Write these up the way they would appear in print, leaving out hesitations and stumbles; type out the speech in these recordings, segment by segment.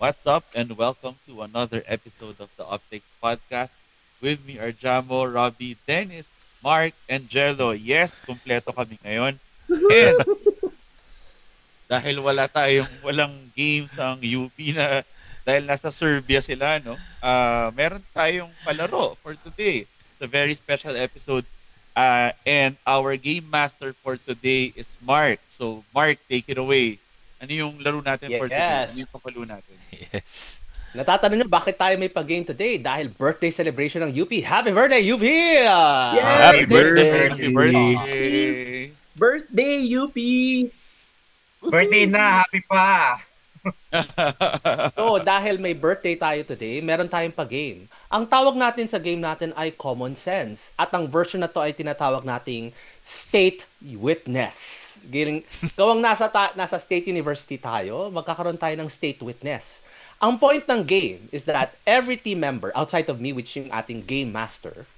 What's up, and welcome to another episode of the Optics Podcast. With me are Jamo, Robbie, Dennis, Mark, and Jello. Yes, kumpleto kami ngayon. And dahil walang games ang UP na dahil nasa Serbia sila, no? Meron tayong palaro for today. It's a very special episode. And our game master for today is Mark. So, Mark, take it away. Ano yung laro natin for today? Ano Yes. yung papalo natin? Yes. Natatanong nyo bakit tayo may pag-game today? Dahil birthday celebration ng UP. Happy birthday, UP! Yes! Happy birthday! Happy birthday! Birthday, UP! Birthday na, happy pa. So, dahil may birthday tayo today, meron tayong pag-game. Ang tawag natin sa game natin ay Common Sense. At ang version na to ay tinatawag nating State Witness. Gawang nasa State University tayo, magkakaroon tayo ng State Witness. Ang point ng game is that every team member, outside of me, which yung ating game master,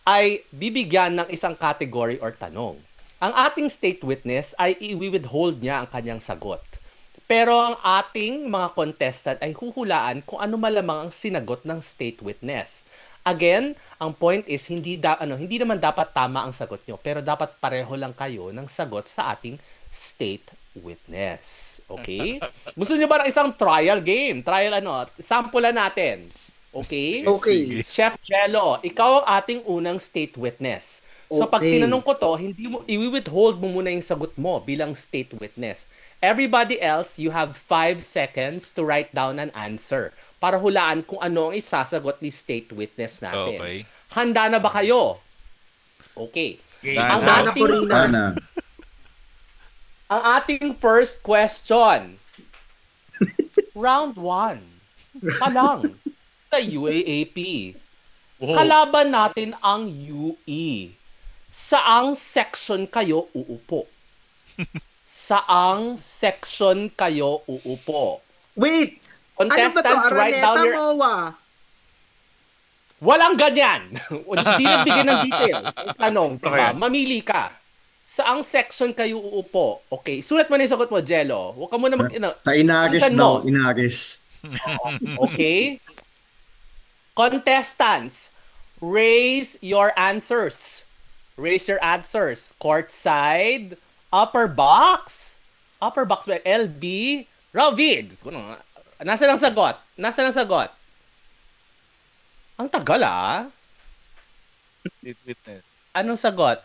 ay bibigyan ng isang category or tanong. Ang ating state witness ay i-withhold niya ang kanyang sagot. Pero ang ating mga contestant ay huhulaan kung ano malamang ang sinagot ng state witness. Again, ang point is hindi naman dapat tama ang sagot nyo, pero dapat pareho lang kayo ng sagot sa ating state witness. Okay? Gusto niyo ba ng isang trial game? Sampulan natin. Okay? Okay. Chef Jello, ikaw ang ating unang state witness. So pag Okay. tinanong ko to, i-withhold mo muna yung sagot mo bilang state witness. Everybody else, you have 5 seconds to write down an answer para hulaan kung ano ang isasagot ni state witness natin. Okay. Handa na ba kayo? Okay. Ang Handa na ko ating, rin na. ang ating first question. Round 1. Pa lang. Sa UAAP. Kalaban natin ang UE. Saang section kayo uupo? Saang section kayo uupo? Wait! Ano ba to? Contestants, write down Araneta, your... MOA? Walang ganyan. Hindi nagbigay ng detail. Tanong, diba? Okay. Mamili ka. Saang section kayo uupo? Okay, sulat mo na yung sagot mo, Jello. Huwag ka muna Sa Inagis Bilisan daw, mo. Inagis. Okay? Contestants, raise your answers. Raise your answers. Courtside, upper box. Upper box by LB. Ravid. Nasaan ang sagot? Nasaan ang sagot? Ang tagal State witness. Anong sagot?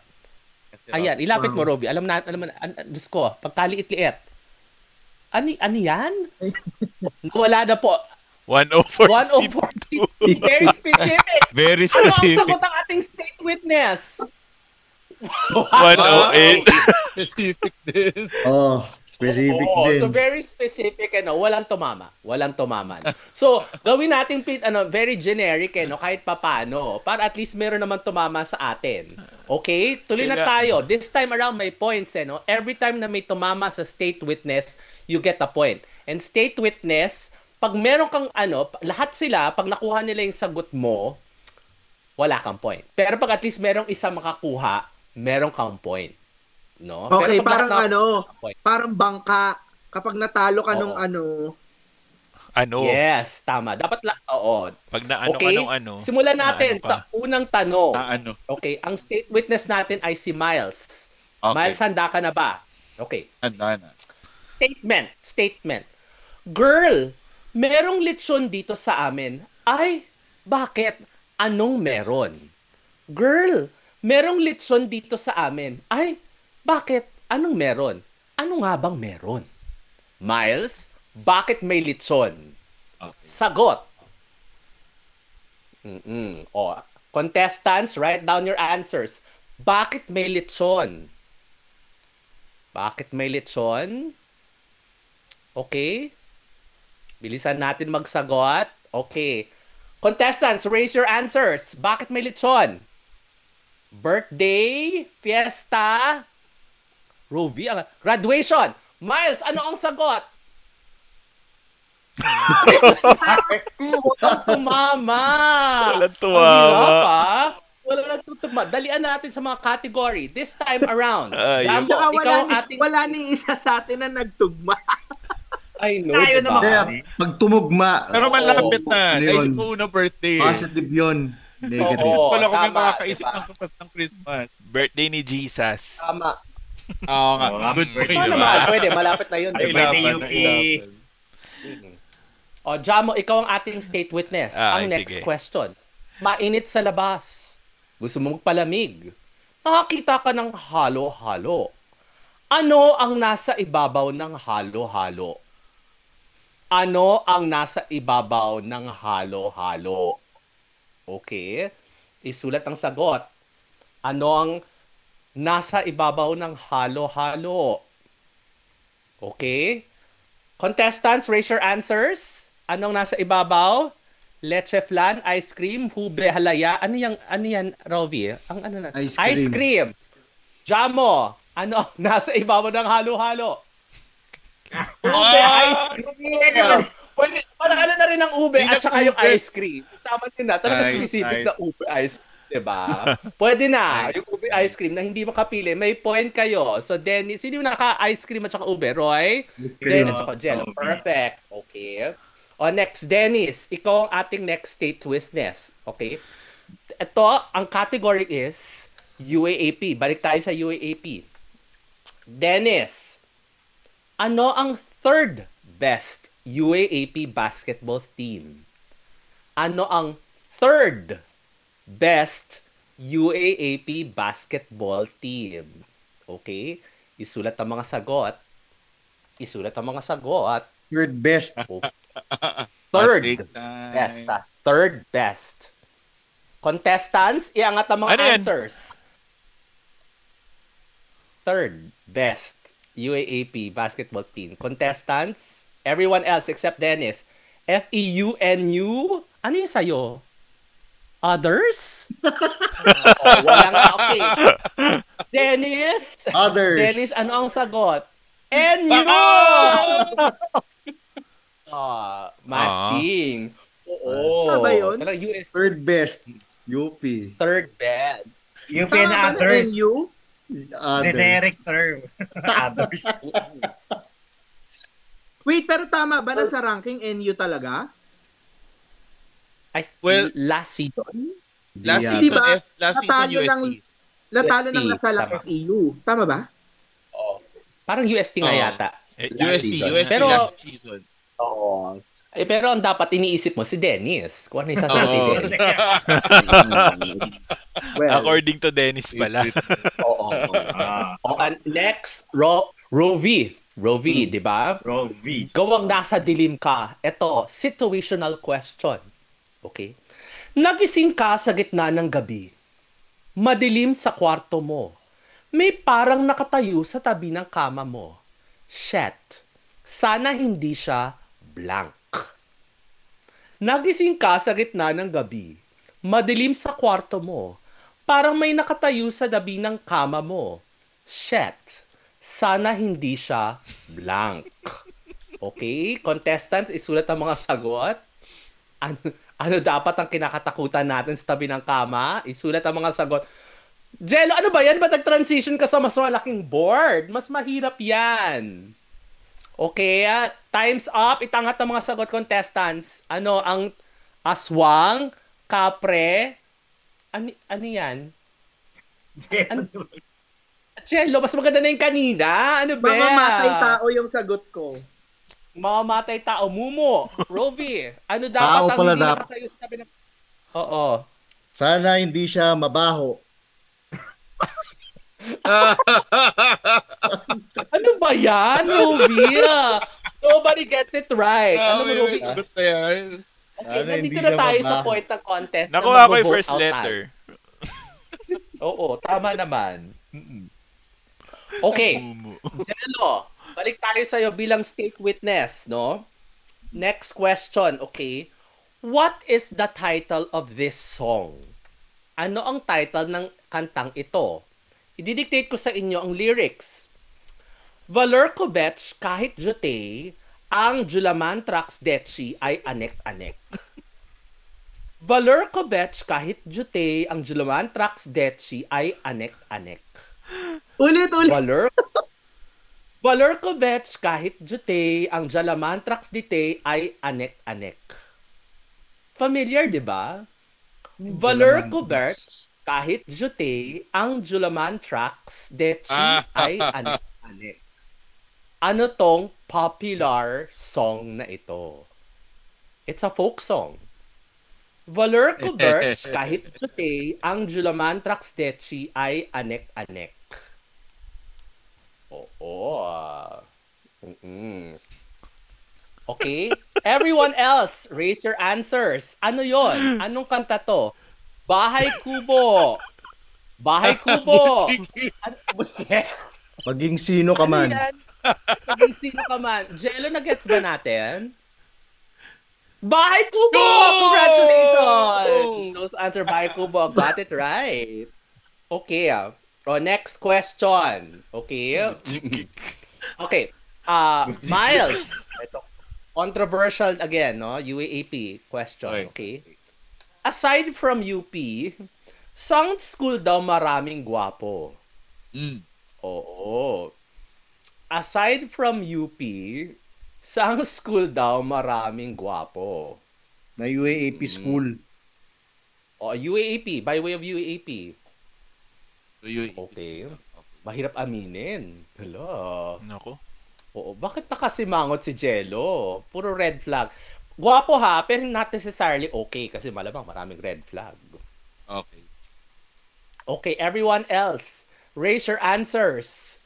Kasi, Ayan, ilapit mo, Roby. Alam mo, Diyos ko, pagkaliit-liit. Ano yan? Wala na po. 104. 104. Very specific. Very Ano ang specific. sagot ng ating state witness? 108. Specific din. Oh, specific Oo, din. so very specific, walang tumama. Walang tumama. So, gawin natin very generic, kahit papano, para at least meron naman tumama sa atin. Okay? Tuloy na tayo. This time around, may points, Every time na may tumama sa state witness, you get a point. And state witness, pag meron kang lahat sila, pag nakuha nila yung sagot mo, wala kang point. Pero pag at least merong isa makakuha, meron kang point. No? Okay, Pero pag parang lahat point. parang bangka. Kapag natalo ka nung Oo. Ano? Yes, tama. Dapat oo. Pag na ano, Okay? ano. Simulan natin Na ano pa? sa unang tanong. Ano? Okay, ang state witness natin ay si Miles. Okay. Miles, handa ka na ba? Okay. Handa na. Statement. Girl, merong lechon dito sa amin. Ay, bakit? Anong meron? Girl, merong lechon dito sa amin. Ay, bakit? Anong meron? Ano nga bang meron? Miles, bakit may lechon? Okay. Sagot. Contestants, write down your answers. Bakit may lechon? Bakit may lechon? Okay. Bilisan natin magsagot. Okay. Contestants, raise your answers. Bakit may lechon? Birthday? Fiesta? Rovi? Graduation? Miles, ano ang sagot? Walang tumama. Walang Ang tumama. hirap, Walang nagtutugma. Dalian natin sa mga category. This time around. Ayun. Jambo, Tsaka ikaw ang ating... wala ni isa sa atin na nagtugma. I know, Tayo diba? naman Kaya, kasi. pag tumugma, Pero malapit na. ano Naisip yun? ko unang birthday. Positive yun. Negative. Oo, Wala ko may tama, makakaisip diba? ng kapas ng Christmas. Birthday ni Jesus. Tama. Oo nga. Oo nga, Good birthday point. Ito diba? naman, pwede. Malapit na yun, Happy diba? birthday, Nailaban, UP. nailaban. O, Jamo, ikaw ang ating state witness. Ang next Sige. question. Mainit sa labas. Gusto mo magpalamig. Nakakita ka ng halo-halo. Ano ang nasa ibabaw ng halo-halo? Ano ang nasa ibabaw ng halo-halo? Okay. Isulat ang sagot. Ano ang nasa ibabaw ng halo-halo? Okay. Contestants, raise your answers. Anong nasa ibabaw? Leche flan, ice cream, hube halaya. Ano yan, Rovi? Ang ano na? Ice cream. Ice cream. Jamo, ano ang nasa ibabaw ng halo-halo? Ube, ice cream. Pwede, parang ano na rin ang ube Hindi at saka yung nag-ube. ice cream. Tama din na. Talaga Ice, specific ice. na ube ice cream. Diba? Pwede na. Yung ube ice cream na hindi makapili. May point kayo. So, Dennis, sino yung naka-ice cream at saka ube? Roy? Cream. Dennis at Jello. Ube. Perfect. Okay. O, next, Dennis. Ikaw ang ating next state witness. Okay? Ito, ang category is UAAP. Balik tayo sa UAAP. Dennis, ano ang third best UAAP basketball team? Ano ang third best UAAP basketball team? Okay? Isulat ang mga sagot. Isulat ang mga sagot. Third best. Third Take time. best. Third best. Contestants, iangat ang mga Ano yan? answers. Third best UAAP basketball team. Contestants, everyone else except Dennis. FEUNU? Ano yung sa'yo? Others? Wala nga. Okay. Dennis? Others. Dennis, ano ang sagot? NU! Matching. Oo. Tama ba yun? Talagang US Third best. UP. third best. UP Tama and ba na others. NU? Other. Generic term. Others. Wait, pero tama ba na sa ranking NU talaga? Ay, Well, last season? Last Yeah. season, Diba? last season Natalo UST. ng- Natalo ng UST, nasalang tama. FEU. Tama ba? Oo. Parang UST nga Oo. yata. UST, season. UST Pero- last season. Oo. Pero ang dapat iniisip mo si Dennis. Kung ano yung sasagot ni Oo. Dennis. Well, According to Dennis pala. Oo. Ah, Next, Rovi. Rovi, di ba? Bro, V. Gawang nasa dilim ka. Ito, situational question. Okay? Nagising ka sa gitna ng gabi. Madilim sa kwarto mo. May parang nakatayo sa tabi ng kama mo. Shit. Sana hindi siya blank. Nagising ka sa gitna ng gabi. Madilim sa kwarto mo. Parang may nakatayo sa tabi ng kama mo. Shit. Sana hindi siya blank. Okay? Contestants, isulat ang mga sagot. Ano dapat ang kinakatakutan natin sa tabi ng kama? Isulat ang mga sagot. Jello, ano ba yan? Ba't nag-transition ka sa mas malaking board? Mas mahirap yan. Okay, time's up. Itangat ang mga sagot, contestants. Ano ang aswang, kapre, ano yan? Jello, mas maganda na yung kanina. Ano ba? mamamatay tao yung sagot ko. Mamamatay tao. Mumo. Rovi. Ano dapat Tao ang pala hindi dapat. nakatayo sa tabi ng... Oo. Sana hindi siya mabaho. Ano ba yan, Rovi? Nobody gets it right. Ano mo, May Rovi? sagot na yan. Okay, Sana nandito hindi na siya tayo sa mabaho. point ng contest. na Nakuha ko yung mag-vote first out letter. tayo. Oo, tama naman. Okay. Mumu. Jello, balik tayo sa'yo bilang state witness, no? Next question, okay? What is the title of this song? Ano ang title ng kantang ito? Ididictate ko sa inyo ang lyrics. Valor ko betch kahit jute, ang Julaman Trax Detchi ay anek-anek. Valor ko betch kahit jute, ang Julaman Trax Detchi ay anek-anek. Ulit. Valor Valor ko betch kahit jute, ang Jalamantrax dite ay anek-anek. Familiar, di ba? Valor ko betch kahit jute, ang Jalamantrax dechi ay anek-anek. Ano tong popular song na ito? It's a folk song. Valor ko betch kahit jute, ang Jalamantrax dechi ay anek-anek. Oo. Okay? Everyone else, raise your answers. Ano yon? Anong kanta to? Bahay Kubo. Bahay Kubo. Buske. Maging sino ka man. Ano yan? Maging sino ka man. Jello, na-gets ba natin? Bahay Kubo! Congratulations! Those answer Bahay Kubo. Got it right. Okay. Next question. Okay. Okay. Miles. Ito. Controversial again, no? UAAP question. Okay. Aside from UP, saan school daw maraming gwapo? Oo. Aside from UP, saan school daw maraming gwapo? Na UAAP school. UAAP. By way of UAAP. Okay. Mahirap aminin. Hello. Nako. Oo. Bakit nakasimangot si Jello? Puro red flag. Gwapo ha, pero not necessarily okay kasi malamang maraming red flag. Okay. Okay, everyone else, raise your answers.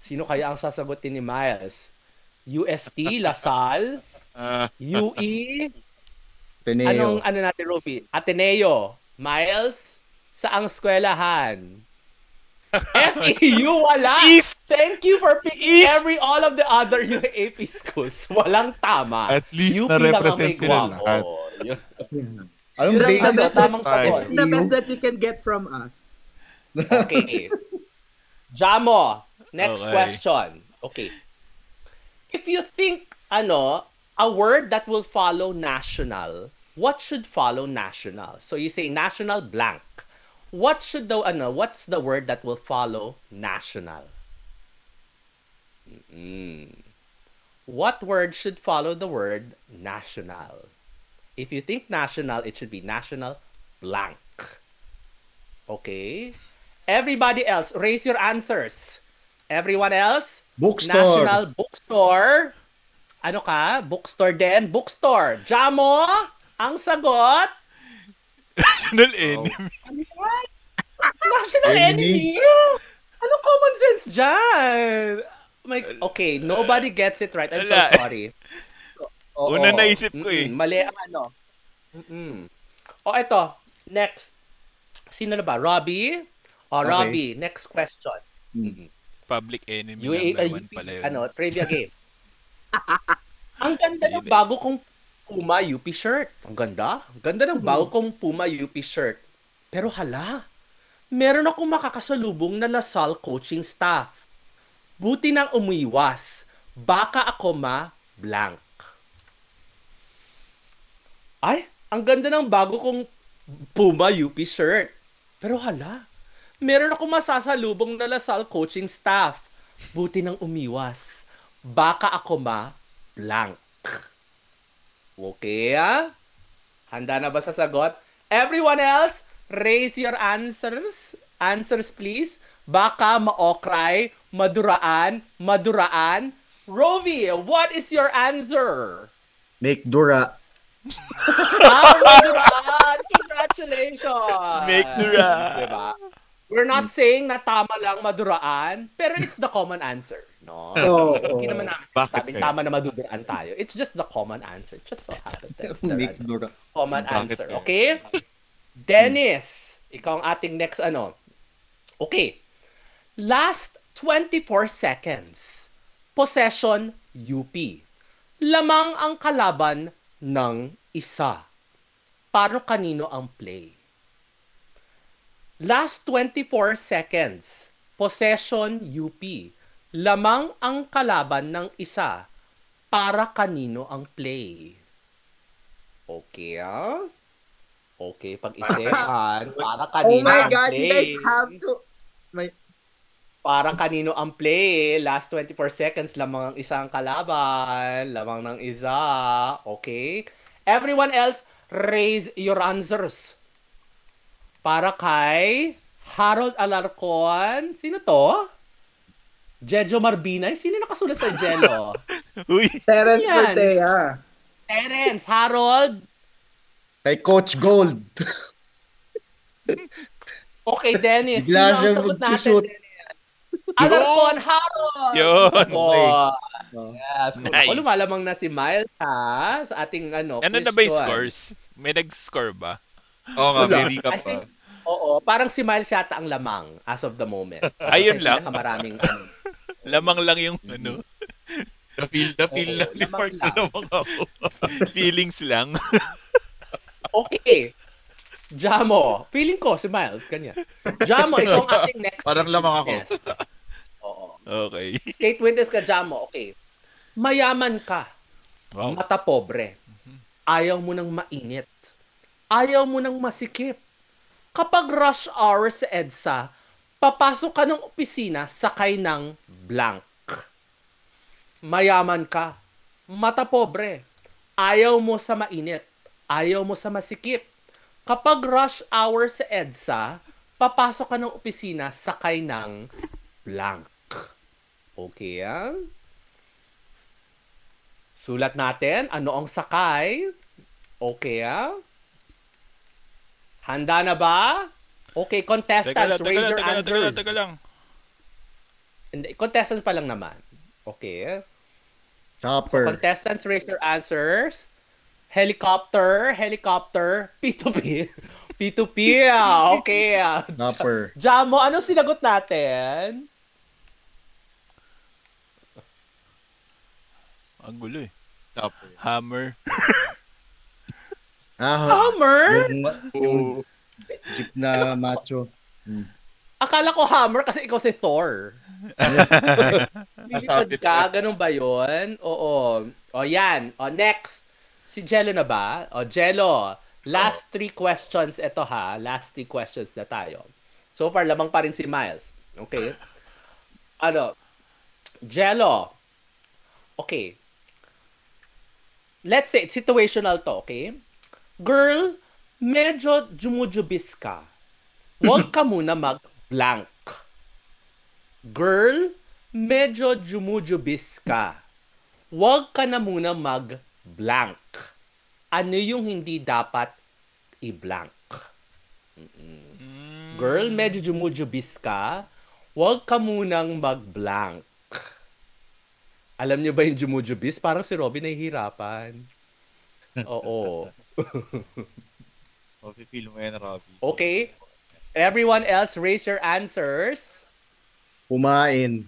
Sino kaya ang sasagutin ni Miles? UST, Lasal, UE, Ateneo. ano natin, Ruby? Ateneo. Miles, saang eskwelahan? FEU, wala. East. Thank you for picking East. all of the other UAP schools. Walang tama. At least UP lang ang na-represent may sila gwapo. lahat. Anong Yun ang basis? the best Tamang tayo. sagot. It's the best that you can get from us. Okay. Jamo, next Okay. question. Okay. If you think, a word that will follow national, what should follow national? So you say national blank. What's the word that will follow national? What word should follow the word national? If you think national, it should be national blank. Okay? Everybody else, raise your answers. Everyone else? Bookstore. National bookstore. Ano ka? Bookstore din? Bookstore. Jamo, ang sagot? National enemy. National Enemy. enemy? Ano common sense dyan? Okay, nobody gets it right. I'm so Wala. sorry. Oo. Una naisip ko eh. Mali ang eto. Next. Sino na ba? Robbie? Okay. Robbie, next question. Public enemy UA, number 1 pala yun. trivia game. Ang ganda ng bago kong Puma UP shirt. Ang ganda. Ganda ng bago kong Puma UP shirt. Pero hala, meron akong makakasalubong na Lasal coaching staff. Buti nang umiwas. Baka ako ma-blank. Ay, ang ganda ng bago kong Puma UP shirt. Pero hala, meron akong masasalubong na Lasal coaching staff. Buti nang umiwas. Baka ako ma-blank. Okay, Handa na ba sa sagot? Everyone else, raise your answers. Answers, please. Baka maokray, maduraan. Rovi, what is your answer? Make Dura. Maduraan! Congratulations! Make Dura. Diba? We're not saying na tama lang maduraan, pero it's the common answer. No? Hindi naman namin sabing tama na maduduraan tayo. It's just the common answer. Just so happens that's the Make Dura. common Bakit answer. kaya? Okay? Dennis, ikaw ang ating next Okay. Last 24 seconds. Possession UP. Lamang ang kalaban ng isa. Paano kanino ang play? Last 24 seconds. Possession UP. Lamang ang kalaban ng isa. Para kanino ang play? Okay, Okay, pag-isipan. Para Oh kanino my ang God, play? you guys have to... Para kanino ang play? Last 24 seconds, lamang ang isang kalaban. Lamang ng isa. Okay? Everyone else, raise your answers. Para kay Harold Alarcon. Sino to? Jejo Marbinay? Sino nakasulat sa Jello? Uy, Terence Yan. Cortea. Terence, Harold. Kay Coach Gold. Okay, Dennis. Sino Bigla ang siyang sagot natin, mag-shoot. Dennis? Alarcon, Harold. Yun. Sagot. Oh. Yes. Nice. Ako, lumalamang na si Miles, ha? Sa ating, ano na ba yung scores? May nag-score ba? Oo nga, may Wala. recap I pa. think, oo. Parang si Miles yata ang lamang as of the moment. Ayun lang. Maraming, Lamang lang yung ano, Na-feel Oo, na ni lamang Mark na lang. naman ako. feelings lang. Okay. Jamo. Feeling ko, si Miles. Ganyan. Jamo, ikaw ang ating next. Parang lamang ako. Yes. Oo. Okay. State witness ka, Jamo. Okay. Mayaman ka. Wow. Mata pobre. Ayaw mo ng mainit. Ayaw mo ng masikip. Kapag rush hour sa EDSA, papasok ka ng opisina sakay ng blank. Mayaman ka. Mata pobre. Ayaw mo sa mainit. Ayaw mo sa masikip. Kapag rush hour sa EDSA, papasok ka ng opisina sakay ng blank. Okay, ah? Sulat natin, ano ang sakay? Okay, ah? Handa na ba? Okay, contestants, raise your answers. Teka lang. Hindi, contestants pa lang naman. Okay. So, Chopper. contestants, raise your answers. Helicopter, P2P. P2P, ah. Okay. Ah. Chopper. Jamo, anong sinagot natin? Ang gulo eh. Chopper. Hammer. Hammer? Yung jeep na macho. Akala ko hammer kasi ikaw si Thor. Lilipad ka, ganun ba yun? Oo. O yan. O next. Si Jello na ba? O Jello, last 3 questions ito ha. Last 3 questions na tayo. So far, lamang pa rin si Miles. Okay? Ano? Jello. Okay. Let's say, situational to, okay? Girl, medyo jumujubis ka. Huwag ka muna mag-blank. Girl, medyo jumujubis ka. Huwag ka na muna mag-blank. Ano yung hindi dapat i-blank? Girl, medyo jumujubis ka. Huwag ka munang mag-blank. Alam niyo ba yung jumujubis? Parang si Robin nahihirapan. Oo. Feel mo yan, Robbie. Okay. Everyone else, raise your answers. Kumain.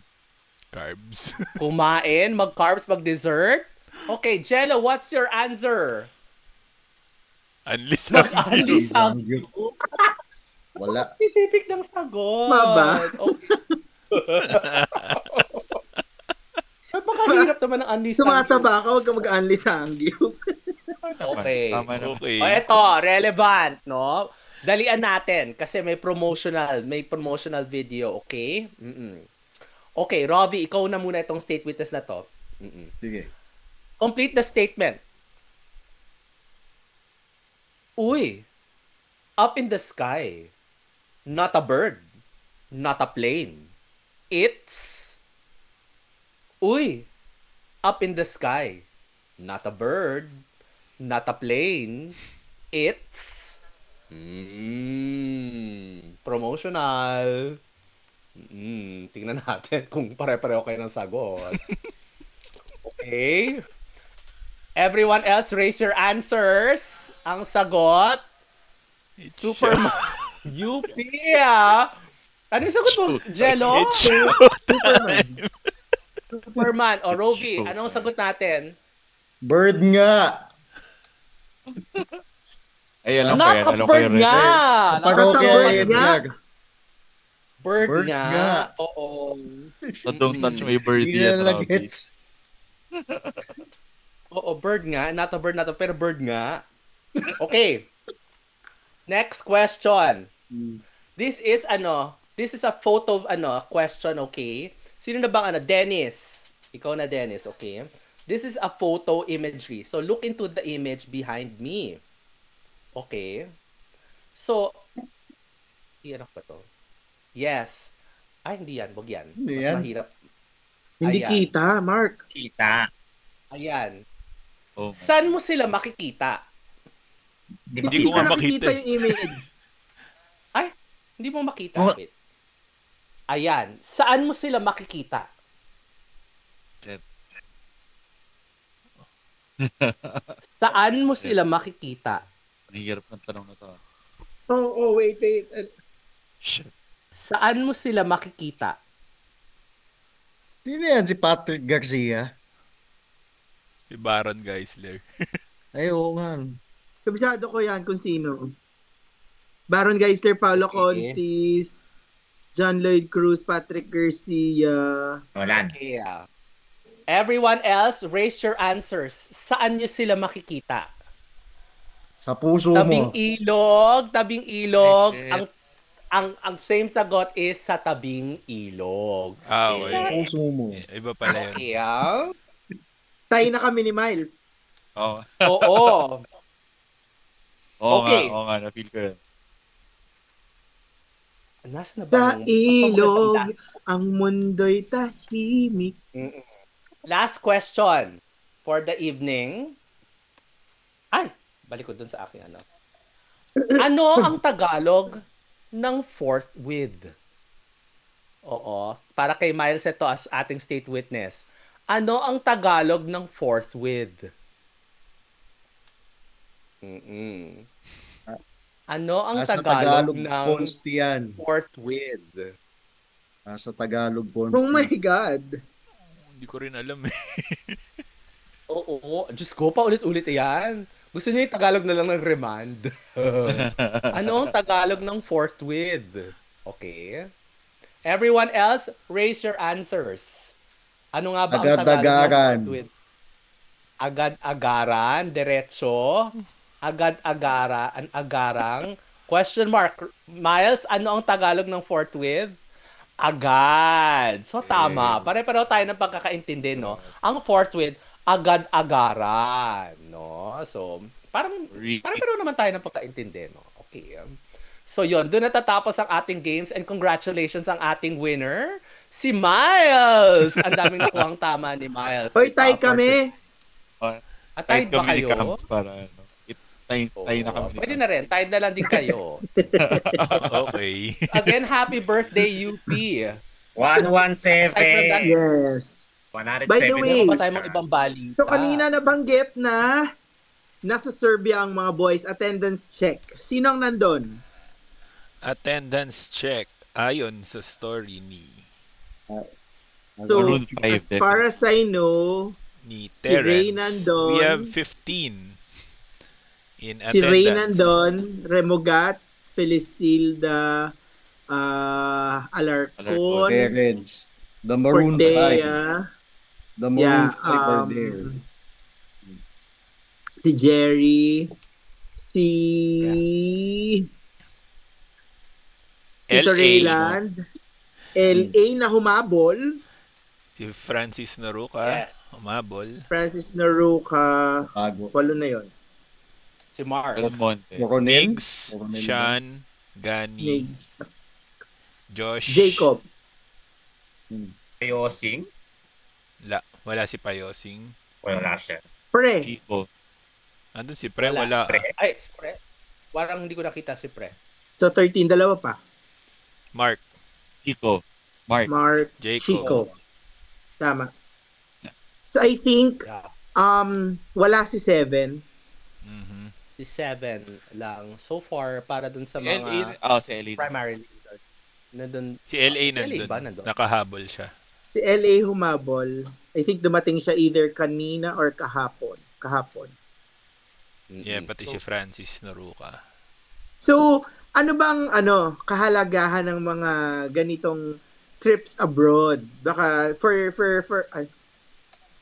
Carbs. Kumain, mag-carbs, mag-dessert. Okay, Jello, what's your answer? Unleash Mag-unleash ang Wala. specific ng sagot. Maba. Okay. Napakahirap naman ng unleash Sumataba ka, huwag ka mag-unli sa angyup. Okay. Tama naman. Okay. O eto, relevant, no? Dalian natin kasi may promotional video, okay? Okay, Robbie, ikaw na muna itong state witness na to. Sige. Complete the statement. Uy, up in the sky. Not a bird. Not a plane. It's... Uy, up in the sky. Not a bird. Not a plane. It's... promotional. Tingnan natin kung pare-pareho kayo ng sagot. Okay. Everyone else, raise your answers. Ang sagot, Superman. UP, ah. Ano yung sagot mo, Jello? Superman. Superman. O, Rovi, anong sagot natin? Bird nga. Ay, alam ko Not yan. a Alam ko bird yan. nga. Parokya bird yan. nga. Bird Bird nga. nga. Oo. So, don't touch my Hindi birdie na at Robbie. lagets. Oo, bird nga. Not a bird, pero bird nga. Okay. Next question. This is, This is a photo of question, okay? Sino na bang Dennis? Ikaw na, Dennis, okay? This is a photo imagery. So look into the image behind me. Okay? So, iyan ba to? Yes. Ay, hindi yan. Wag yan. Hindi Mas yan. mahirap. Hindi Ayan. kita, Mark. Kita. Ayan. Oh, my. Saan mo sila makikita? Hindi ko nga makita yung image. Hindi mo makita. Oh. Wait. Ayan. Saan mo sila makikita? Saan mo sila makikita? Nahihirap ng tanong na to. Wait. Shit. Saan mo sila makikita? Sino yan? Si Patrick Garcia? Si Baron Geisler. Ay, oo nga. Kabisado ko yan kung sino. Baron Geisler, Paolo Okay. Contis, John Lloyd Cruz, Patrick Garcia. Wala. Okay. Everyone else, raise your answers. Saan nyo sila makikita? Sa puso Tabing mo. ilog. Ay, shit. Ang same sagot is sa tabing ilog. Ah, Sa okay. puso mo. Iba pala yun. Okay, Tayo na kami ni Miles. Oo. Oo. Oo Okay. nga, na-feel ko yun. Nasaan na ba Sa yung- ilog, Last, ang mundo'y tahimik. last question for the evening. Ay, balik ko dun sa akin Ano ang Tagalog ng fourth with? Oo. Para kay Miles ito as ating state witness. Ano ang Tagalog ng fourth with? Ano ang Nasa Tagalog, Tagalog ng post yan. fourth with? Nasa Tagalog post. Oh my God. Hindi ko rin alam eh. Oo. Diyos ko, paulit-ulit yan. Gusto niyo yung Tagalog na lang ng remand. Ano ang Tagalog ng fourth with? Okay. Everyone else, raise your answers. Ano nga ba ang Tagalog ng Agad-agaran. fourth with? Agad-agaran, diretso. Agarang. Question mark. Miles, ano ang Tagalog ng fourth with? Agad. So, tama. Pare-pareho tayo ng pagkakaintindi, no? Ang fourth with, agad-agaran, no? So, parang pareho naman tayo ng pagkaintindi, no? Okay. So, yun. Doon natatapos ang ating games and congratulations ang ating winner, si Miles! Ang daming nakuhang tama ni Miles. Hoy, tayo kami. At tied ba kami ni kayo? Cams para ano. Tayo na kami ni Pwede Cams. na rin. Tied na lang din kayo. Okay. Again, happy birthday, UP. 117. Aside from that, Yes. 107. By the way, meron pa tayong mga ibang balita. So, kanina nabanggit na nasa Serbia ang mga boys. Attendance check. Sino ang nandun? Attendance check. Ayon sa story ni So, Maroon 5, as far as I know, ni Si Ray Terrence. nandun. We have 15 in si Ray attendance. nandun, Remogat, Felicilda, Alarcon, Terrence. The Maroon 5. Cordea, The Maroon 5 yeah, are there. si Jerry, si Tito LA. Rayland, LA na humabol, Si Francis Naruka. Yes. Umabol. Francis Naruka, Bago. 8 na yon. Si Mark. Del Monte. Coronel. Migs, Coronel Sean, Gani, Josh. Jacob, Payosing. Wala si Payosing. Wala siya. Pre, Chico. Andun si Pre, Wala. wala. Pre. Ay, si Pre. Parang hindi ko nakita si Pre. so 13, dalawa pa. Mark, Chico. Mark. Mark, Jacob. Chico. Tama. So I think Yeah. wala si Seven. Mhm. Si Seven lang. So far, para dun sa Si mga LA. Si LA. primary leaguers. Nandun, Si LA si LA nandun. ba nandun? Nakahabol siya. Si LA humabol. I think dumating siya either kanina or kahapon. Yeah, pati si Francis Naruka. So, ano bang kahalagahan ng mga ganitong trips abroad? Baka ay,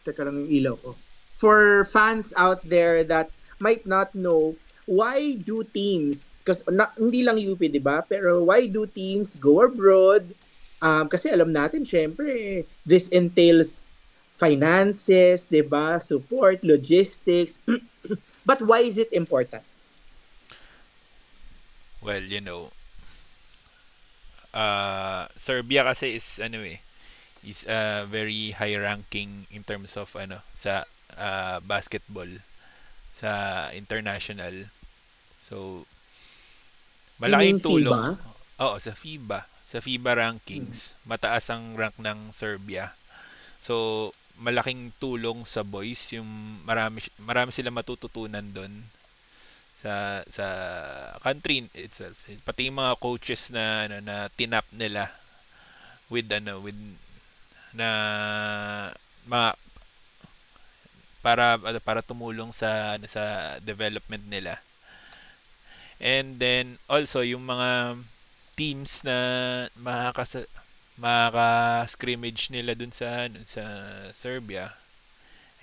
teka lang yung ilaw ko. For fans out there that might not know, why do teams, kasi hindi lang UP, di ba? Pero why do teams go abroad? Kasi alam natin, syempre, this entails finances, di ba? Support, logistics. But why is it important? Well, Serbia kasi is very high ranking in terms of sa basketball sa international. So, You mean malaking tulong. FIBA? Oo, sa FIBA rankings, mataas ang rank ng Serbia. So, malaking tulong sa boys yung marami sila matututunan doon sa country itself. Pati yung mga coaches na tinap nila with na mga para tumulong sa development nila. And then also yung mga teams na makaka-scrimmage nila dun sa Serbia,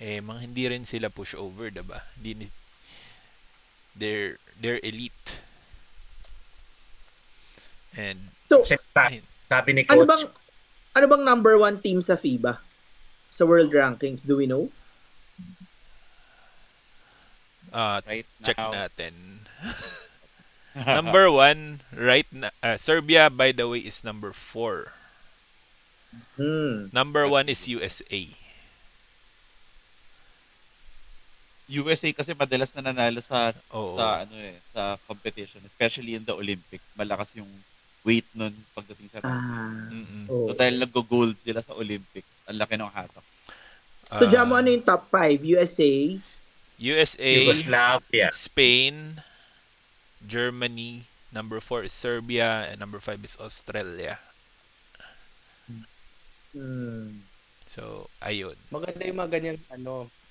mga hindi rin sila push over, 'di ba? They're elite. And So, ayun, Sabi ni ano Coach, bang ano bang number one team sa FIBA? Sa world rankings, do we know? Right check now. natin. Number 1 right na Serbia, by the way, is number 4. Number 1 is USA. USA kasi madalas na nanalo sa Oo. sa competition, especially in the Olympics. Malakas yung weight nun pagdating sa ranking. Mm-mm. So dahil nag-gold sila sa Olympics, ang laki ng hatak. So, Jamo, ano yung top 5? USA? USA, Yugoslavia. Spain, Germany, number 4 is Serbia, and number 5 is Australia. So, ayun. Maganda yung mga ganyang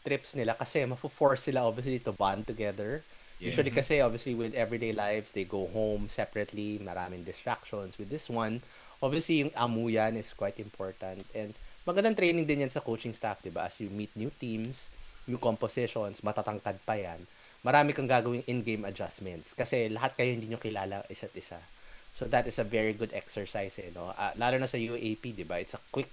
trips nila kasi mafo-force sila obviously to bond together. Yeah. Usually kasi obviously with everyday lives, they go home separately, maraming distractions. With this one, obviously yung amuyan is quite important. And magandang training din yan sa coaching staff, diba? As you meet new teams, new compositions, matatangkad pa yan, marami kang gagawing in-game adjustments. Kasi lahat kayo hindi nyo kilala isa't isa. So that is a very good exercise, no? Lalo na sa UAP, diba? It's a quick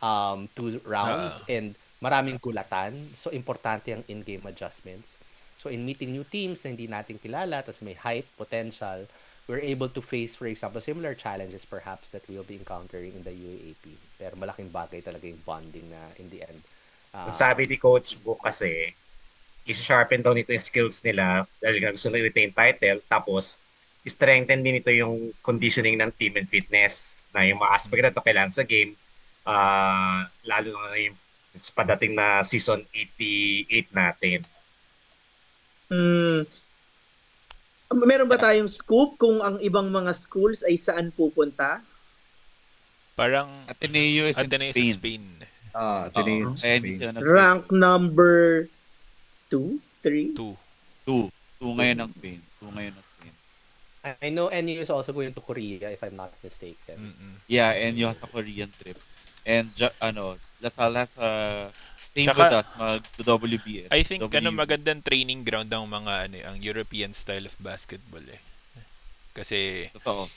2 rounds and maraming gulatan. So, importante ang in-game adjustments. So, in meeting new teams na hindi natin kilala, tapos may height, potential, we're able to face, for example, similar challenges perhaps that we'll be encountering in the UAAP. Pero malaking bagay talaga yung bonding na in the end. Sabi ni Coach Book kasi, i-sharpen daw nito yung skills nila dahil nga gusto nila retain title. Tapos, strengthen din ito yung conditioning ng team and fitness na yung mga aspect na ito kailangan sa game. Lalo na yung padating na season 88 natin. Meron ba tayong scoop kung ang ibang mga schools ay saan pupunta? Parang Ateneo is Ateneo in sa Spain. Spain. Ateneo Oo. sa Kaya Spain. hindi sila Rank number 2, 3? 2. 2 ngayon ng Spain. 2 ngayon ng Spain. I know NU is also going to Korea if I'm not mistaken. Mm-mm. Yeah, and yung sa Korean trip. And Lasal has same Tsaka, with us, mag-WBS. I think magandang training ground ang mga ang European style of basketball eh. Kasi Totoo.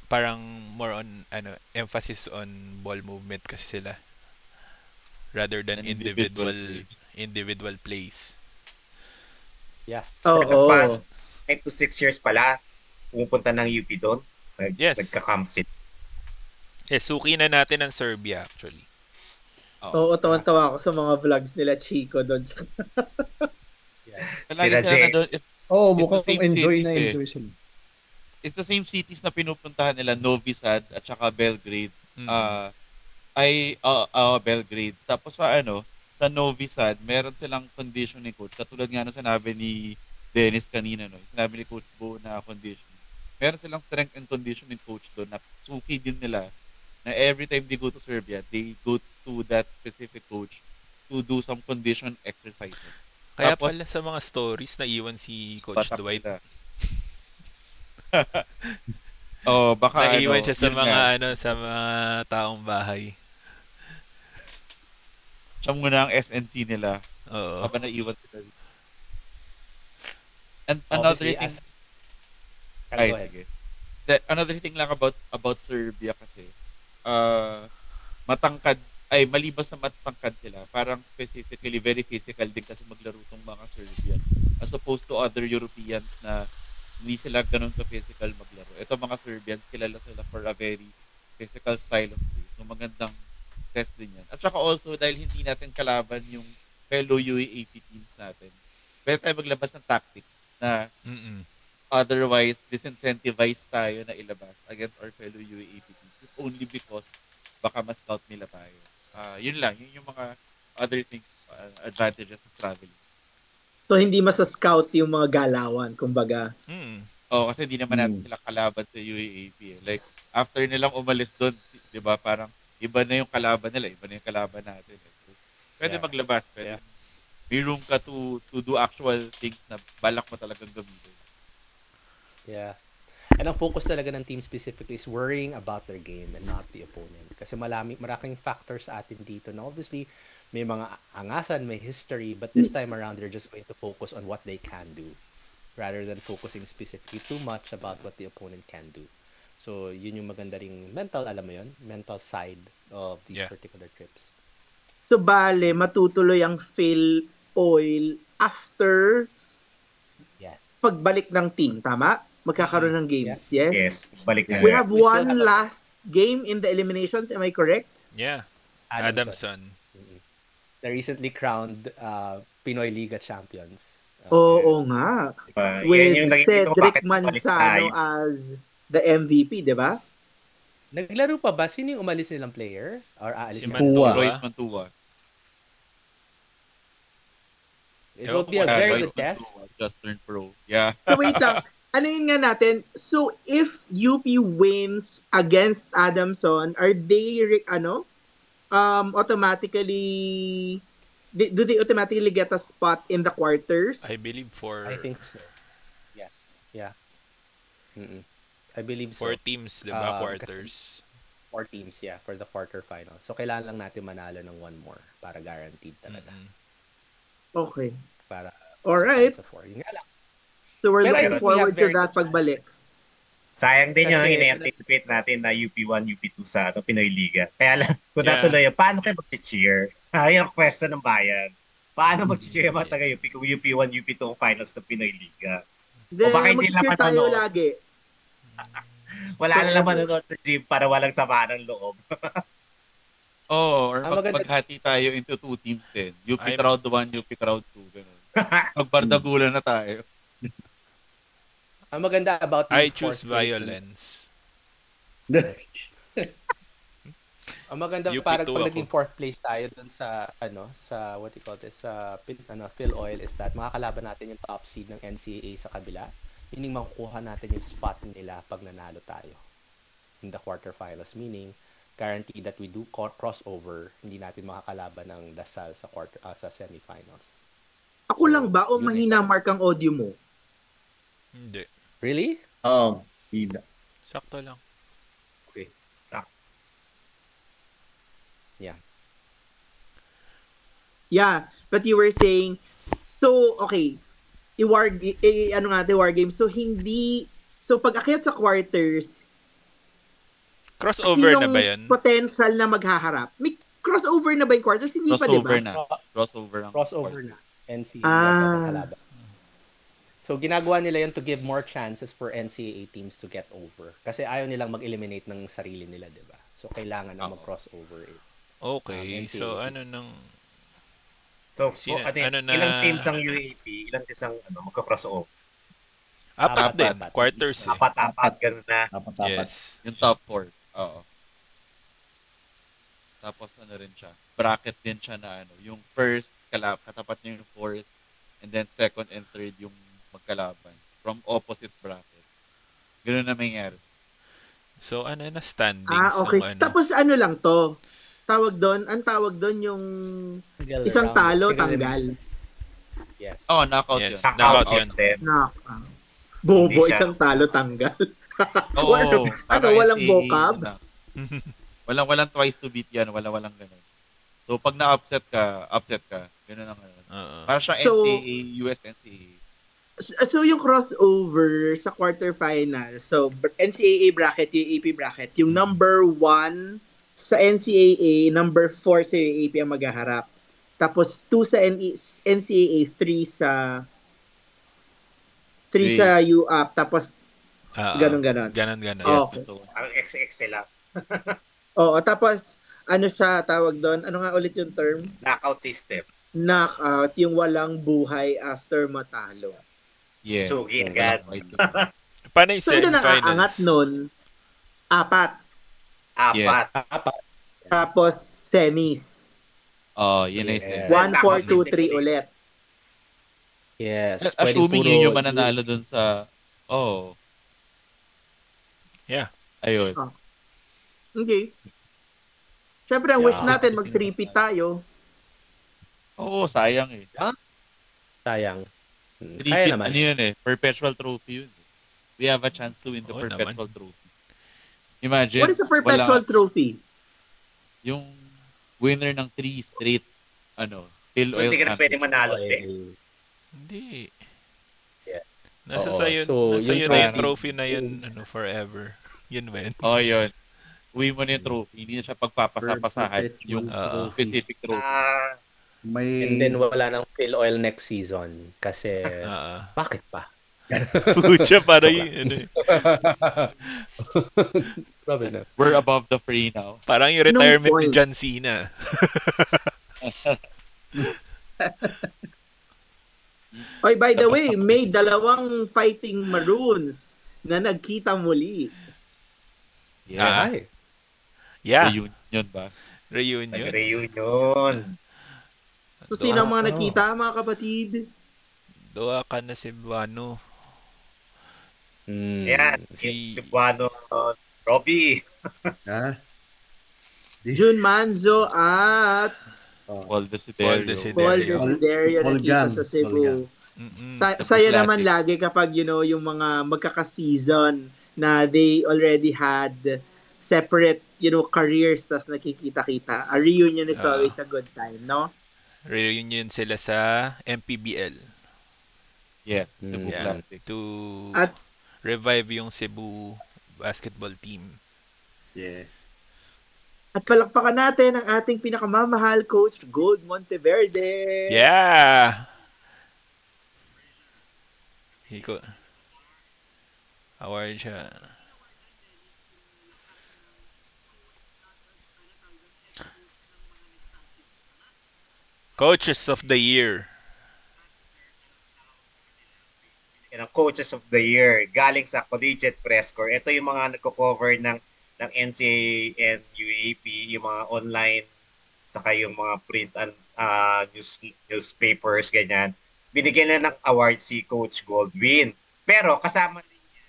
parang more on emphasis on ball movement kasi sila rather than An individual plays. Yeah. For the Oo. past 5 to 6 years pala, pumupunta ng UP doon. Yes. Nagka-camp sit. Suki na natin ang Serbia actually. Oo, tawan-tawa ako sa mga vlogs nila Chico doon. Lagi Sila sila Jay. na doon. Oh, It's mukhang the same enjoy cities na eh. enjoy sila. It's the same cities na pinupuntahan nila, Novi Sad at saka Belgrade. Mm. Belgrade. Tapos sa Novi Sad, meron silang conditioning coach. Katulad nga na sinabi ni Dennis kanina, no? Sinabi ni Coach Bo na conditioning. Meron silang strength and conditioning coach doon na suki din nila na every time they go to Serbia, they go to that specific coach to do some condition exercises. Kaya Tapos, pala sa mga stories na iwan si Coach batak Dwight. sila. Baka Naiwan siya sa yun mga nga. sa mga taong bahay. Siya muna ang SNC nila Oo. habang naiwan sila. And another Obviously, thing, Go ay ahead. sige. Another thing lang about Serbia kasi, uh, matangkad, ay maliban sa matangkad sila, parang specifically very physical din kasi maglaro tong mga Serbian. As opposed to other Europeans na hindi sila ganun ka-physical maglaro. Ito mga Serbians, kilala sila for a very physical style of play. So magandang test din yan. At saka also, dahil hindi natin kalaban yung fellow UAAP teams natin, pwede tayo maglabas ng tactics na Mm-mm. otherwise disincentivize tayo na ilabas against our fellow UAAP teams. Just only because baka ma-scout nila tayo. Yun lang. Yun yung mga other things, advantages of traveling. So, hindi masa-scout yung mga galawan, kumbaga. Mm. Oo, kasi hindi naman natin sila kalaban sa UAAP. Like, after nilang umalis doon, di ba, parang iba na yung kalaban nila, iba na yung kalaban natin. So, pwede Yeah. maglabas, pwede. Yeah. May room ka to do actual things na balak mo talagang gamitin. Yeah. And ang focus talaga ng team specifically is worrying about their game and not the opponent. Kasi maraming factors sa atin dito na obviously may mga angasan, may history, but this time around they're just going to focus on what they can do rather than focusing specifically too much about what the opponent can do. So, yun yung maganda ring mental side of these Yeah. particular trips. So, bale, matutuloy ang Phil Oil after Yes. pagbalik ng team, tama? Magkakaroon ng games, yes? Yes, balik na. We have We still one have a- last game in the eliminations, am I correct? Yeah. Adamson. Adamson. The recently crowned Pinoy Liga champions. Oo nga. Yan With yung naging Cedric bakit balik Manzano tayo. as the MVP, di ba? Naglaro pa ba? Sino yung umalis nilang player? Or aalis Si na? Mantua. Royce Mantua. It will be a Ewan ko, very Roy good test. Just turned pro. Yeah. So wait lang. Ano yun nga natin? So if UP wins against Adamson, are they automatically do they automatically get a spot in the quarters? I believe I think so. Yes. Yeah. Mm-mm. I believe so. 4 teams, di ba? Um, Quarters. 4 teams, yeah, for the quarterfinals. So, kailangan lang natin manalo ng 1 more para guaranteed talaga. Mm-mm. Okay. Para Alright. sa 4. Yun nga lang. So we're Pero I looking think we forward have to very that good pagbalik. Sayang din yung Kasi- ine-anticipate natin na UP1, UP2 sa Pinoy Liga. Kaya lang, kung Yeah. natuloy yun, paano kayo mag-cheer? Yan ang question ng bayan. Paano mag-cheer yung mga taga-UP kung UP1, UP2 ang finals ng Pinoy Liga? Then, baka hindi mag-cheer naman tayo ano. lagi. Wala na lang manonood sa gym para walang sama ng loob. Oh, or Ang maganda- maghati tayo into 2 teams din. UP I'm- crowd 1, UP crowd 2. Ganun. Magbardagulan na tayo. Ang maganda about I yung choose fourth place violence. Ang maganda UP2 parang pag ako. naging fourth place tayo dun sa sa what you call this Phil Oil is that makakalaban natin yung top seed ng NCAA sa kabila. Meaning makukuha natin yung spot nila pag nanalo tayo in the quarterfinals, meaning guarantee that we do crossover, hindi natin makakalaban ng Lasal sa sa semifinals. Ako lang ba o yun mahina mark ang audio mo? Hindi. Really? Oo. Hindi. Sakto lang. Yeah, but you were saying, so, okay, war game. So, pag akyat sa quarters, Crossover na sinong ba yun? potential na maghaharap? May crossover na ba yung quarters? Hindi pa, di ba? Crossover na. Crossover ang Crossover na. NCAA Ah. kalaban. So, ginagawa nila yun to give more chances for NCAA teams to get over. Kasi ayaw nilang mag-eliminate ng sarili nila, di ba? So, kailangan na Oo. mag-crossover. Okay. NCAA So, team. ano nang... So, Sino- ano, ano na- ilang teams ang UAP, ilang teams ang magka-crossover? Apat din. Apat. Quarters eh. Apat, ganun na. Apat-apat. Yes. yung top 4. Oo. Tapos ano rin siya. Bracket din siya na yung first katapat niya yung fourth, and then second and third yung magkalaban from opposite bracket. Ganun na mangyari. So, ano na standings? Okay. ng ano? Tapos ano lang to? Ang tawag doon yung Single isang round. talo, Single tanggal. Yes. Oh, knockout Yes. yun. Knockout yun. system. Bobo, Hindi siya- isang talo, tanggal. Oo. Ano, walang NCAA, vocab? Walang twice to beat yan. Walang ganun. So, pag na-upset ka. Ganun ang ano. Oo. Para siya So- NCAA, US NCAA. So yung crossover sa quarterfinal, so NCAA bracket, UAP bracket, yung number 1 sa NCAA, number 4 sa UAP ang maghaharap. Tapos 2 sa NCAA, 3 sa UAP, tapos ganon-ganon. Ganon. Okay. Parang XX sila. Oo, tapos ano siya tawag doon? Ano nga ulit yung term? Knockout system. Knockout, yung walang buhay after matalo. Yeah. Sugi agad. Paano yung So, ilan ang aangat semifinals? nun? 4. Apat. Tapos, semis. Yun ay Yeah. 1, 4, 2, 3 ulit. Yes. Assuming pwedeng yun puro yung mananalo dun sa... Yeah. Ayun. Okay. Siyempre, ang wish Yeah. natin, mag-3-peat tayo. Oo, sayang eh. sayang. Three-peat, Kaya naman. ano yun eh, perpetual trophy yun. We have a chance to win the Oo perpetual trophy. Imagine, What is a perpetual trophy? yung winner ng 3 straight, Phil So, Oil hindi ka na pwede Championship. manalo. Hindi. Yes. Nasa Oo, sa'yo, so, nasa yung yun na yung trophy- trophy na yun, forever. Yun ba yun? Yun. Uwi mo na yung trophy. Hindi na siya pagpapasapasahan. Perpetual Yung trophy. specific trophy. May And then wala nang fill oil next season kasi bakit pa? Pucha, para yung, Grabe na. We're above the fray now. parang yung No retirement ni point. John Cena. Oy, by the way, may 2 fighting Maroons na nagkita muli. Yeah. Ay. Yeah, Reunion ba? reunion. Nag-reunion. So, sino ang mga Wow. nagkita, mga kapatid? Doa ka na si Buano. Yan. Si Buano, Robbie. Ha? Jun Manzo at Paul Paul Desiderio. Desiderio. Paul Desiderio. Desiderio nagkita Polgam. sa Cebu. Saya Cebu naman Classic. lagi kapag yung mga magkaka-season na they already had separate careers tas nakikita-kita. A reunion is always a good time, no? Reunion sila sa MPBL. Yes, Cebu Yeah, Classic. to At revive yung Cebu basketball team. Yeah. At palakpakan natin ang ating pinakamamahal coach, Gold Monteverde. Yeah! Award siya. Coaches of the Year. Yan ang Coaches of the Year. Galing sa Collegiate Press Corps. Ito yung mga nagko-cover ng NCAA and UAP, yung mga online, saka yung mga print and newspapers, ganyan. Binigyan na ng award si Coach Goldwyn. Pero kasama din niya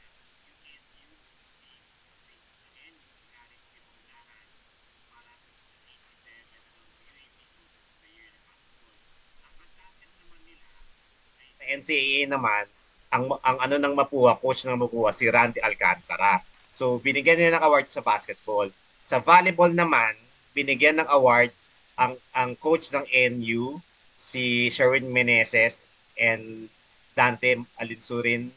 NCAA naman, ang ano ng Mapua, coach ng Mapua, si Randy Alcantara. So, binigyan niya ng award sa basketball. Sa volleyball naman, binigyan ng award ang coach ng NU, si Sherwin Meneses and Dante Alinsurin.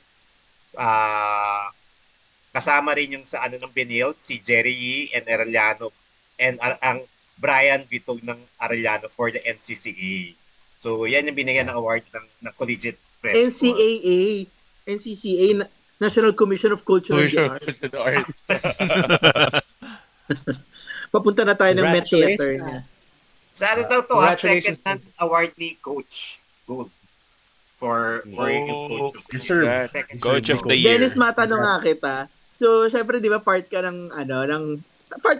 Kasama rin yung sa ng Benil, si Jerry Yee and Arellano. And ang Brian Bitog ng Arellano for the NCCA. So, yan yung binigyan ng award ng Collegiate Press Corps. NCCA, National Commission of Culture and the Arts. Papunta na tayo ng Met Theater niya. Sa ano daw to, Congratulations. second award ni Coach Gold for yung coach of the Deserve. year. Second Coach of the Year. Dennis, matanong nga kita. So, syempre, di ba, part ka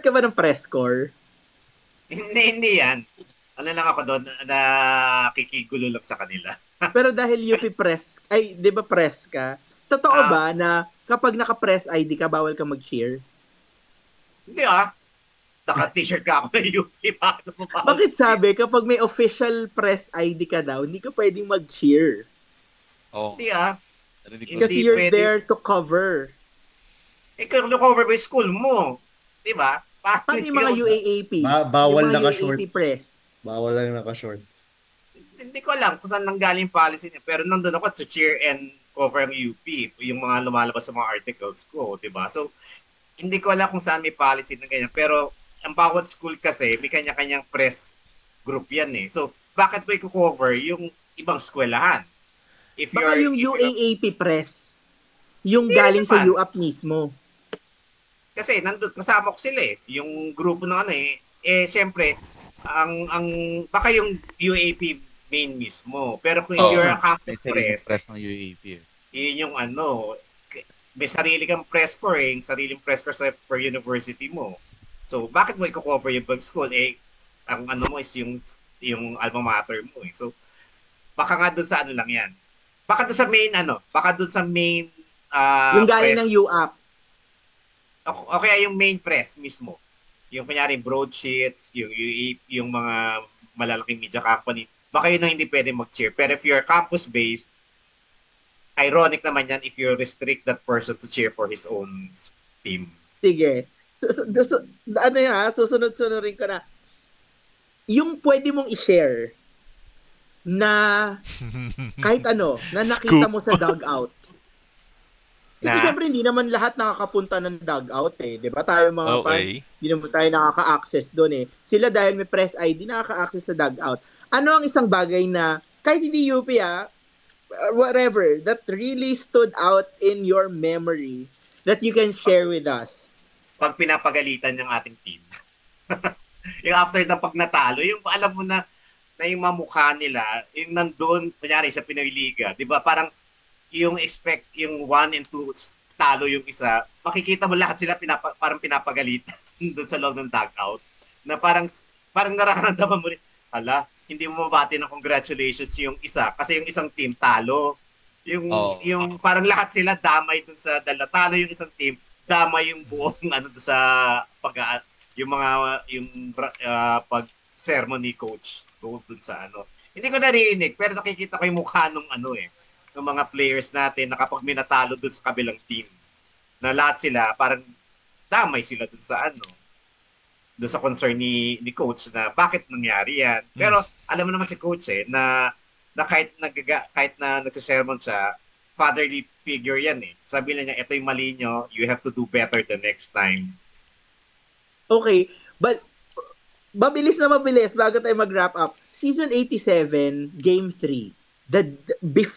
ba ng press corps? Hindi yan. Ano lang ako doon, nakikigulo lang sa kanila. Pero dahil UP press, di ba press ka? Totoo ba na kapag naka-press ID ka, bawal ka mag-cheer? Hindi Naka-t-shirt ka ako ng UP. Bakit sabi, kapag may official press ID ka daw, hindi ka pwedeng mag-cheer? Oh. Hindi Kasi Hindi you're pwede. there to cover. Ikaw cover ba yung school mo? Di ba? Paano yung mga UAAP? Bawal yung mga naka-shorts. UAAP press? Bawal lang naka-shorts. Hindi ko alam kung saan nanggaling policy niya. Pero nandun ako to cheer and cover ang UP, yung mga lumalabas sa mga articles ko, di ba? So, hindi ko alam kung saan may policy na ganyan. Pero, ang bawat school kasi, may kanya-kanyang press group yan eh. So, bakit mo i-cover yung ibang eskwelahan? Baka yung UAAP press, yung Hindi galing sa naman. UAP mismo. Kasi nandun, kasama ko sila eh. Yung grupo ng ano eh. Siyempre, ang baka yung UAP main mismo. Pero kung if Oo. you're a May campus sariling press, press ng UAP. yun yung ano, may sarili kang press corps eh, sariling press corps sa per university mo. So, bakit mo i-cover yung bag school? Ang ano mo is yung alma mater mo eh. So, baka nga doon sa ano lang yan. Baka doon sa main ano, baka doon sa main Yung galing press. ng UAP. O kaya yung main press mismo. Yung kunyari broadsheets, yung mga malalaking media company, baka yun ang hindi pwede mag-cheer. Pero if you're campus-based, ironic naman yan if you restrict that person to cheer for his own team. Sige. Ano yan ha? Susunod-sunurin ko na. Yung pwede mong i-share na kahit ano, na nakita mo sa dugout. Kasi syempre hindi naman lahat nakakapunta ng dugout eh. Di ba? Tayo mga fans, hindi naman tayo nakaka-access doon eh. Sila dahil may press ID, nakaka-access sa dugout. Ano ang isang bagay na, kahit hindi UP whatever, that really stood out in your memory that you can share with us? Pag pinapagalitan ng ating team. Yung after na pag natalo, yung alam mo na yung mamukha nila, yung nandun, kunyari sa Pinoy Liga, di ba? Parang yung expect, yung 1 and 2, talo yung isa, makikita mo lahat sila parang pinapagalitan doon sa loob ng dugout. Na parang nararamdaman mo rin, hala, hindi mo mabati ng congratulations yung isa kasi yung isang team talo. Yung parang lahat sila damay dun sa talo yung isang team, damay yung buong ano dun sa pag sermon ni coach dun sa ano. Hindi ko narinig pero nakikita ko yung mukha ng ng mga players natin na kapag minatalo dun sa kabilang team na lahat sila parang damay sila dun sa doon sa concern ni coach na bakit nangyari yan. Pero alam mo naman si coach na kahit na nagsisermon siya, fatherly figure yan eh. Sabi niya, ito yung mali nyo, you have to do better the next time. Okay, but mabilis bago tayo mag-wrap up. Season 87, Game 3.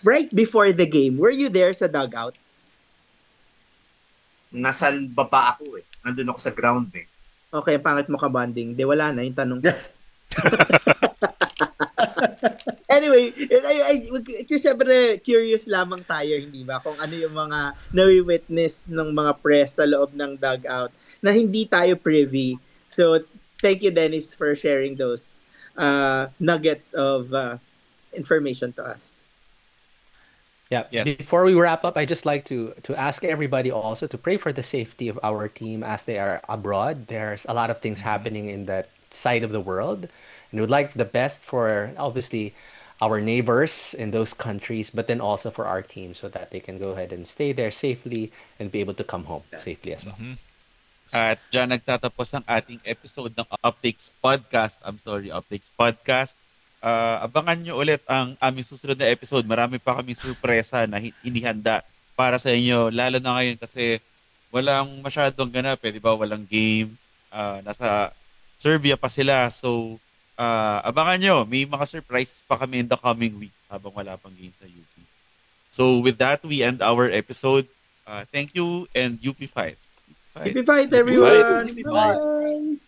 Right before the game, were you there sa dugout? Nasa baba ako eh. Nandun ako sa ground eh. Okay, pangit mo ka bonding. Di wala na yung tanong. Anyway, syempre curious lamang tayo, hindi ba? Kung ano yung mga nawi-witness ng mga press sa loob ng dugout na hindi tayo privy. So, thank you, Dennis, for sharing those nuggets of information to us. Yeah. Before we wrap up, I just like to ask everybody also to pray for the safety of our team as they are abroad. There's a lot of things happening in that side of the world, and we'd like the best for obviously our neighbors in those countries, but then also for our team so that they can go ahead and stay there safely and be able to come home safely as well. At dyan nagtatapos ang ating episode ng Optics Podcast. Abangan nyo ulit ang aming susunod na episode. Marami pa kaming sorpresa na inihanda para sa inyo. Lalo na ngayon kasi walang masyadong ganap. Diba? Walang games. Nasa Serbia pa sila. So, abangan nyo. May mga surprises pa kami in the coming week habang wala pang games sa UP. So, with that, we end our episode. Thank you and UP Fight. UP Fight, everyone! UP Fight. Bye!